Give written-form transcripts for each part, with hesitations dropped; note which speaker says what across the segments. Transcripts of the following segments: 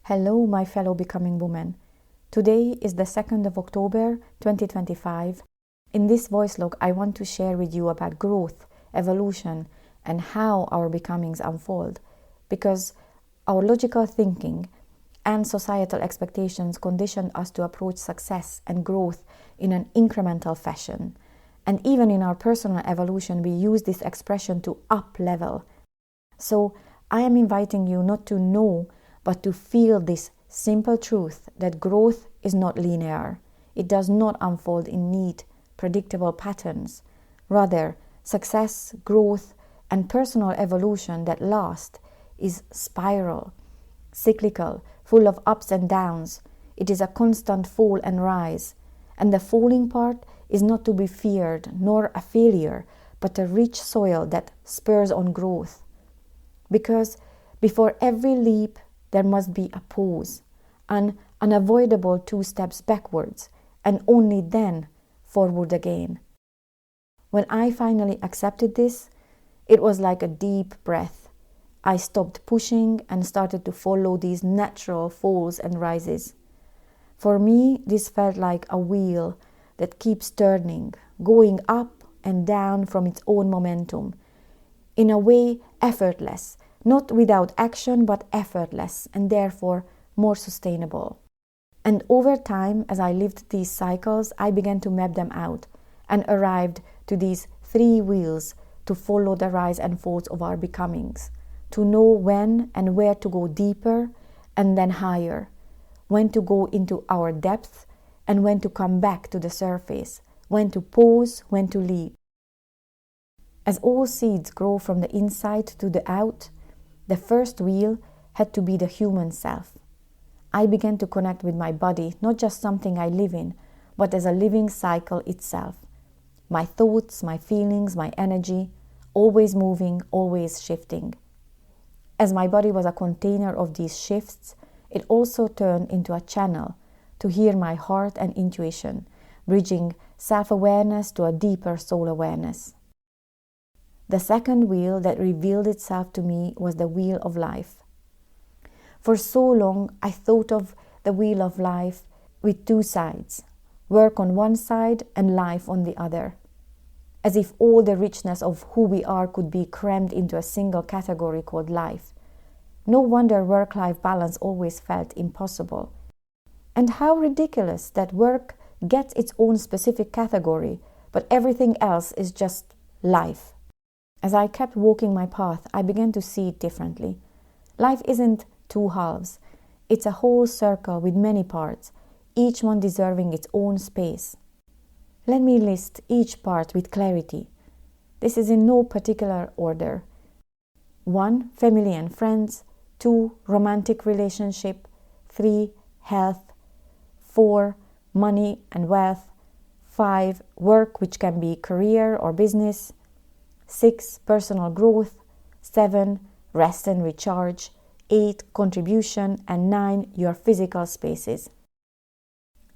Speaker 1: Hello, my fellow becoming woman. Today is the 2nd of October 2025. In this voice log, I want to share with you about growth, evolution, and how our becomings unfold. Because our logical thinking and societal expectations conditioned us to approach success and growth in an incremental fashion. And even in our personal evolution, we use this expression to up level. So I am inviting you not to know, but to feel this simple truth that growth is not linear. It does not unfold in neat, predictable patterns. Rather, success, growth, and personal evolution that last is spiral, cyclical, full of ups and downs. It is a constant fall and rise. And the falling part is not to be feared, nor a failure, but a rich soil that spurs on growth. Because before every leap, there must be a pause, an unavoidable 2 steps backwards, and only then forward again. When I finally accepted this, it was like a deep breath. I stopped pushing and started to follow these natural falls and rises. For me, this felt like a wheel that keeps turning, going up and down from its own momentum. In a way, effortless. Not without action, but effortless, and therefore more sustainable. And over time, as I lived these cycles, I began to map them out and arrived to these 3 wheels to follow the rise and falls of our becomings, to know when and where to go deeper and then higher, when to go into our depth and when to come back to the surface, when to pause, when to leap. As all seeds grow from the inside to the out, the first wheel had to be the human self. I began to connect with my body, not just something I live in, but as a living cycle itself. My thoughts, my feelings, my energy, always moving, always shifting. As my body was a container of these shifts, it also turned into a channel to hear my heart and intuition, bridging self-awareness to a deeper soul awareness. The second wheel that revealed itself to me was the wheel of life. For so long, I thought of the wheel of life with 2 sides, work on one side and life on the other, as if all the richness of who we are could be crammed into a single category called life. No wonder work-life balance always felt impossible. And how ridiculous that work gets its own specific category, but everything else is just life. As I kept walking my path, I began to see it differently. Life isn't 2 halves. It's a whole circle with many parts, each one deserving its own space. Let me list each part with clarity. This is in no particular order. 1. Family and friends. 2. Romantic relationship. 3. Health. 4. Money and wealth. 5. Work, which can be career or business. 6. Personal growth. 7. Rest and recharge. 8. Contribution. And 9. Your physical spaces.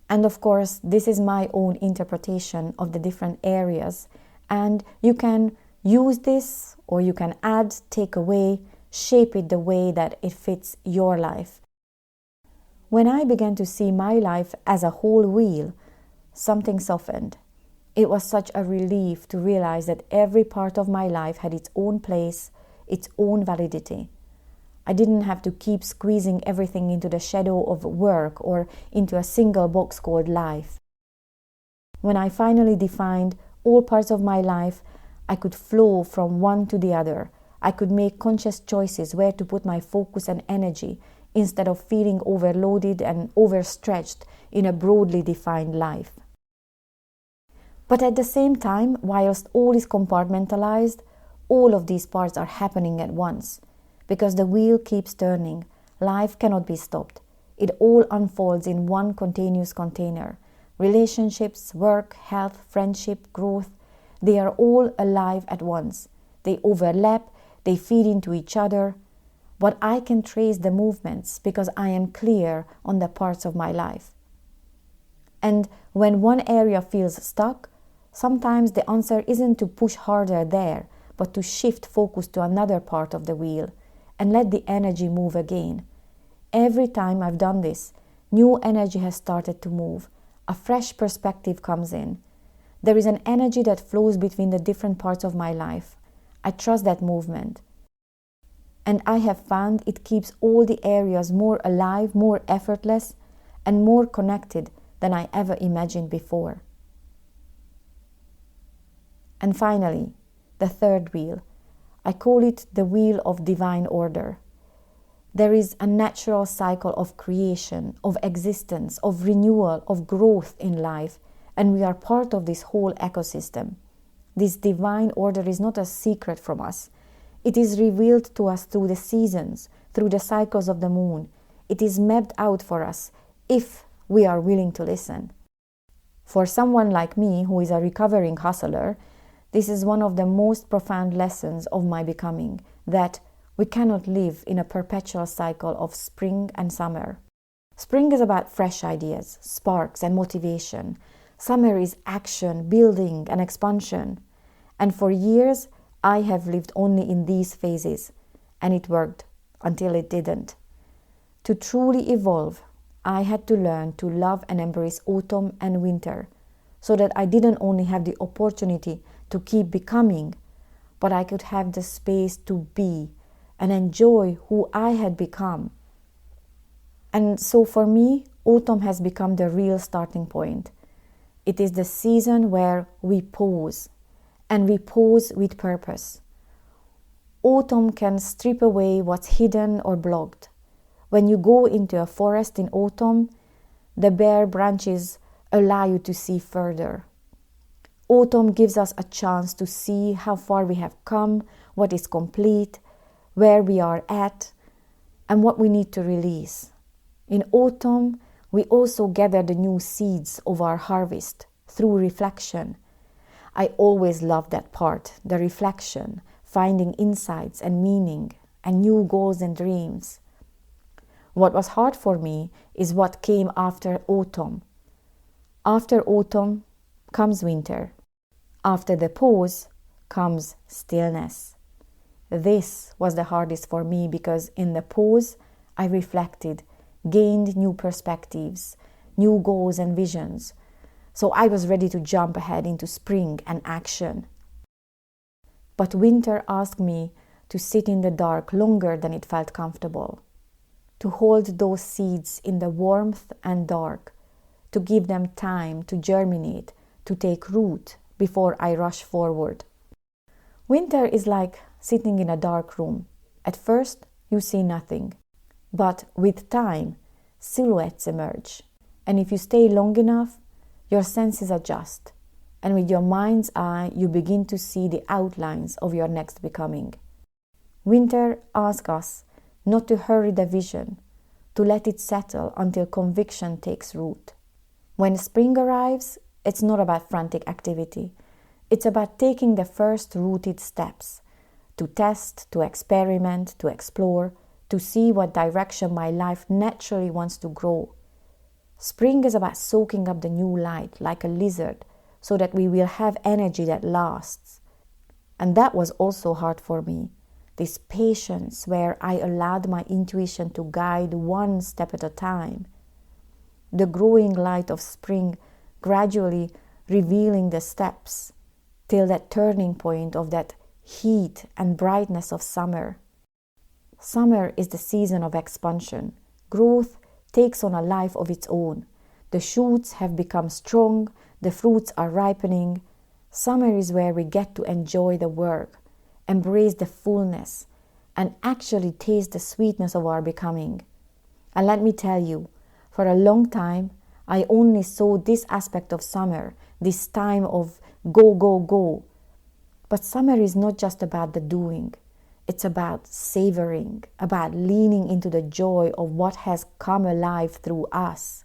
Speaker 1: And of course, this is my own interpretation of the different areas. And you can use this, or you can add, take away, shape it the way that it fits your life. When I began to see my life as a whole wheel, something softened. It was such a relief to realize that every part of my life had its own place, its own validity. I didn't have to keep squeezing everything into the shadow of work or into a single box called life. When I finally defined all parts of my life, I could flow from one to the other. I could make conscious choices where to put my focus and energy instead of feeling overloaded and overstretched in a broadly defined life. But at the same time, whilst all is compartmentalized, all of these parts are happening at once. Because the wheel keeps turning, life cannot be stopped. It all unfolds in one continuous container. Relationships, work, health, friendship, growth, they are all alive at once. They overlap, they feed into each other. But I can trace the movements because I am clear on the parts of my life. And when one area feels stuck, sometimes the answer isn't to push harder there, but to shift focus to another part of the wheel and let the energy move again. Every time I've done this, new energy has started to move. A fresh perspective comes in. There is an energy that flows between the different parts of my life. I trust that movement. And I have found it keeps all the areas more alive, more effortless, and more connected than I ever imagined before. And finally, the third wheel. I call it the wheel of divine order. There is a natural cycle of creation, of existence, of renewal, of growth in life, and we are part of this whole ecosystem. This divine order is not a secret from us. It is revealed to us through the seasons, through the cycles of the moon. It is mapped out for us if we are willing to listen. For someone like me, who is a recovering hustler, this is one of the most profound lessons of my becoming, that we cannot live in a perpetual cycle of spring and summer. Spring is about fresh ideas, sparks, and motivation. Summer is action, building, and expansion. And for years, I have lived only in these phases, and it worked until it didn't. To truly evolve, I had to learn to love and embrace autumn and winter, so that I didn't only have the opportunity to keep becoming, but I could have the space to be and enjoy who I had become. And so for me, autumn has become the real starting point. It is the season where we pause, and we pause with purpose. Autumn can strip away what's hidden or blocked. When you go into a forest in autumn, the bare branches allow you to see further. Autumn gives us a chance to see how far we have come, what is complete, where we are at, and what we need to release. In autumn, we also gather the new seeds of our harvest through reflection. I always love that part, the reflection, finding insights and meaning, and new goals and dreams. What was hard for me is what came after autumn. After autumn comes winter. After the pause comes stillness. This was the hardest for me because in the pause, I reflected, gained new perspectives, new goals and visions. So I was ready to jump ahead into spring and action. But winter asked me to sit in the dark longer than it felt comfortable, to hold those seeds in the warmth and dark, to give them time to germinate, to take root before I rush forward. Winter is like sitting in a dark room. At first, you see nothing. But with time, silhouettes emerge. And if you stay long enough, your senses adjust. And with your mind's eye, you begin to see the outlines of your next becoming. Winter asks us not to hurry the vision, to let it settle until conviction takes root. When spring arrives, it's not about frantic activity. It's about taking the first rooted steps, to test, to experiment, to explore, to see what direction my life naturally wants to grow. Spring is about soaking up the new light like a lizard so that we will have energy that lasts. And that was also hard for me, this patience where I allowed my intuition to guide one step at a time. The growing light of spring gradually revealing the steps till that turning point of that heat and brightness of summer. Summer is the season of expansion. Growth takes on a life of its own. The shoots have become strong, the fruits are ripening. Summer is where we get to enjoy the work, embrace the fullness, and actually taste the sweetness of our becoming. And let me tell you, for a long time, I only saw this aspect of summer, this time of go, go, go. But summer is not just about the doing. It's about savoring, about leaning into the joy of what has come alive through us.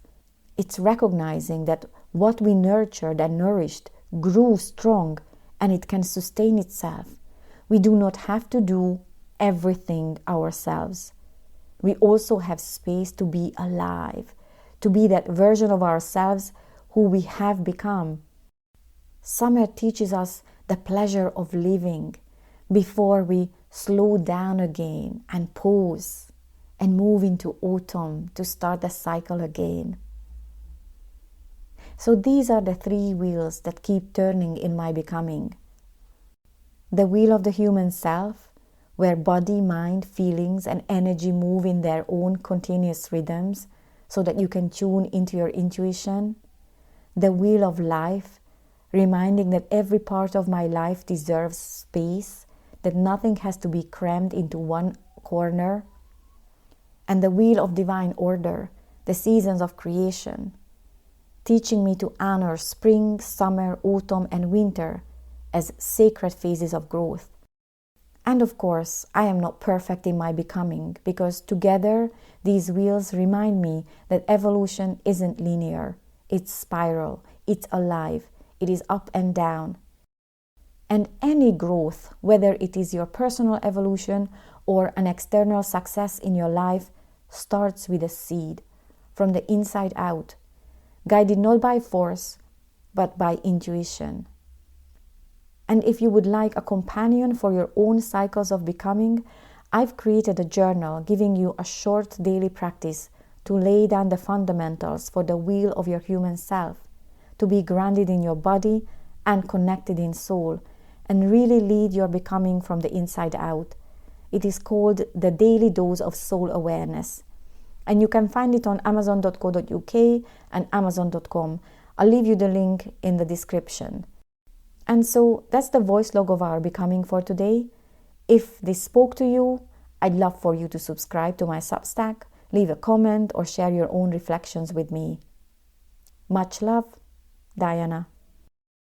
Speaker 1: It's recognizing that what we nurtured and nourished grew strong and it can sustain itself. We do not have to do everything ourselves. We also have space to be alive, to be that version of ourselves who we have become. Summer teaches us the pleasure of living before we slow down again and pause, and move into autumn to start the cycle again. So these are the three wheels that keep turning in my becoming. The wheel of the human self, where body, mind, feelings, and energy move in their own continuous rhythms so that you can tune into your intuition. The wheel of life, reminding that every part of my life deserves space, that nothing has to be crammed into one corner. And the wheel of divine order, the seasons of creation, teaching me to honor spring, summer, autumn, and winter as sacred phases of growth. And of course, I am not perfect in my becoming, because together these wheels remind me that evolution isn't linear, it's spiral, it's alive, it is up and down. And any growth, whether it is your personal evolution or an external success in your life, starts with a seed, from the inside out, guided not by force, but by intuition. And if you would like a companion for your own cycles of becoming, I've created a journal giving you a short daily practice to lay down the fundamentals for the wheel of your human self, to be grounded in your body and connected in soul, and really lead your becoming from the inside out. It is called The Daily Dose of Soul Awareness. And you can find it on amazon.co.uk and amazon.com. I'll leave you the link in the description. And so that's the voice log of our becoming for today. If this spoke to you, I'd love for you to subscribe to my Substack, leave a comment, or share your own reflections with me. Much love, Diana.